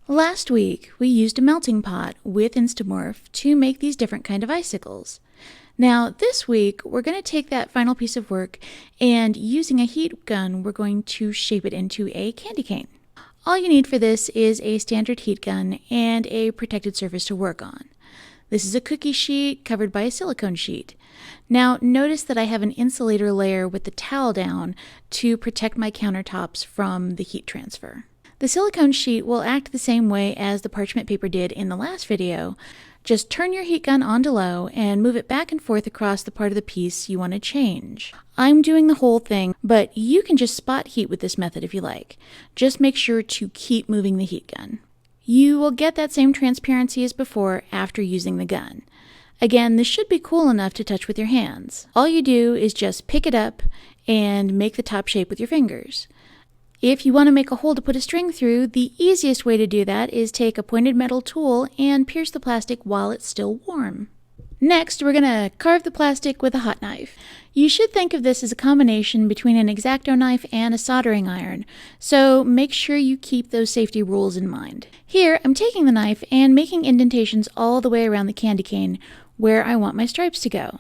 Last week, we used a melting pot with Instamorph to make these different kind of icicles. Now, this week, we're going to take that final piece of work and using a heat gun, we're going to shape it into a candy cane. All you need for this is a standard heat gun and a protected surface to work on. This is a cookie sheet covered by a silicone sheet. Now, notice that I have an insulator layer with the towel down to protect my countertops from the heat transfer. The silicone sheet will act the same way as the parchment paper did in the last video. Just turn your heat gun on to low and move it back and forth across the part of the piece you want to change. I'm doing the whole thing, but you can just spot heat with this method if you like. Just make sure to keep moving the heat gun. You will get that same transparency as before after using the gun. Again, this should be cool enough to touch with your hands. All you do is just pick it up and make the top shape with your fingers. If you want to make a hole to put a string through, the easiest way to do that is take a pointed metal tool and pierce the plastic while it's still warm. Next, we're going to carve the plastic with a hot knife. You should think of this as a combination between an X-Acto knife and a soldering iron, so make sure you keep those safety rules in mind. Here, I'm taking the knife and making indentations all the way around the candy cane where I want my stripes to go.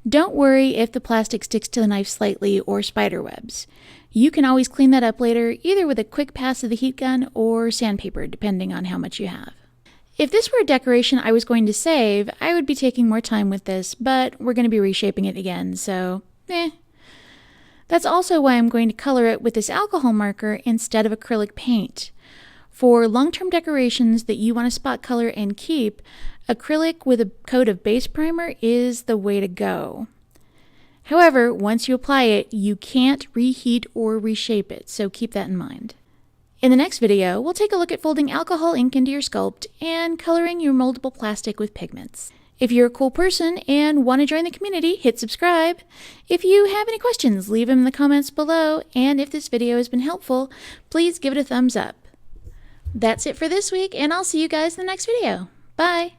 Don't worry if the plastic sticks to the knife slightly or spider webs. You can always clean that up later, either with a quick pass of the heat gun or sandpaper, depending on how much you have. If this were a decoration I was going to save, I would be taking more time with this, but we're going to be reshaping it again, so That's also why I'm going to color it with this alcohol marker instead of acrylic paint. For long-term decorations that you want to spot color and keep, acrylic with a coat of base primer is the way to go. However, once you apply it, you can't reheat or reshape it, so keep that in mind. In the next video, we'll take a look at folding alcohol ink into your sculpt and coloring your moldable plastic with pigments. If you're a cool person and want to join the community, hit subscribe. If you have any questions, leave them in the comments below, and if this video has been helpful, please give it a thumbs up. That's it for this week, and I'll see you guys in the next video. Bye!